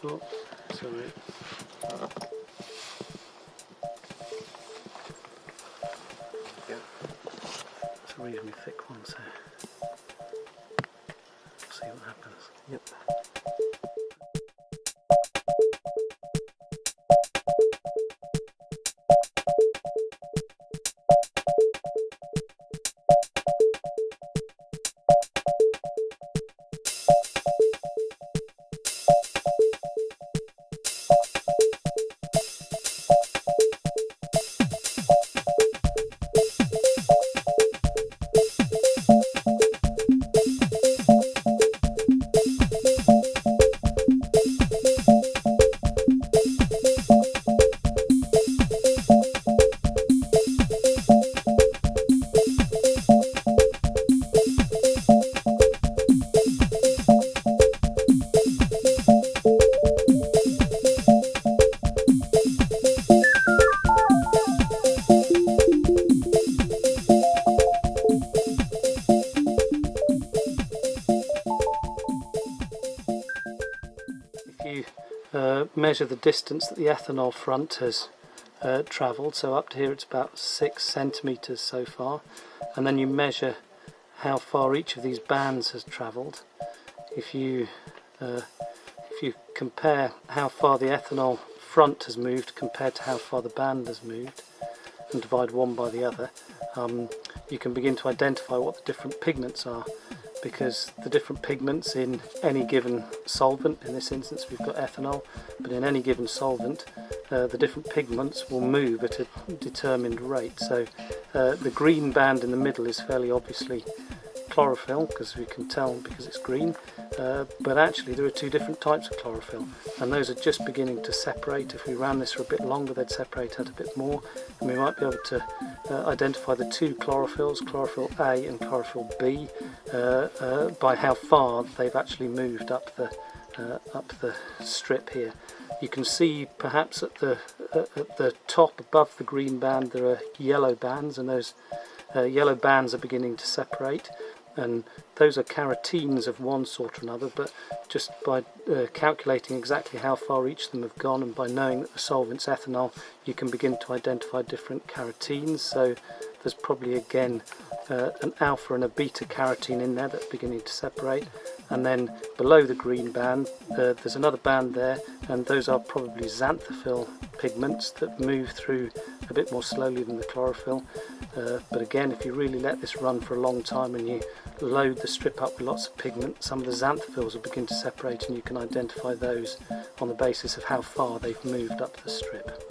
Oh, sorry. Yeah. It's a reasonably thick one, so we'll see what happens. Yep. If you measure the distance that the ethanol front has travelled, so up to here it's about 6 centimetres so far, and then you measure how far each of these bands has travelled. If you compare how far the ethanol front has moved compared to how far the band has moved, and divide one by the other, you can begin to identify what the different pigments are, because the different pigments in any given solvent, in this instance we've got ethanol, but in any given solvent the different pigments will move at a determined rate. So the green band in the middle is fairly obviously chlorophyll, because we can tell because it's green, but actually there are two different types of chlorophyll, and those are just beginning to separate. If we ran this for a bit longer they'd separate out a bit more, and we might be able to identify the two chlorophylls, chlorophyll A and chlorophyll B, by how far they've actually moved up the strip here. You can see perhaps at the top above the green band there are yellow bands, and those yellow bands are beginning to separate, and those are carotenes of one sort or another, but just by calculating exactly how far each of them have gone, and by knowing that the solvent's ethanol, you can begin to identify different carotenes. So there's probably again an alpha and a beta carotene in there that's beginning to separate, and then below the green band there's another band there, and those are probably xanthophyll pigments that move through a bit more slowly than the chlorophyll. But again, if you really let this run for a long time and you load the strip up with lots of pigment, some of the xanthophylls will begin to separate, and you can identify those on the basis of how far they've moved up the strip.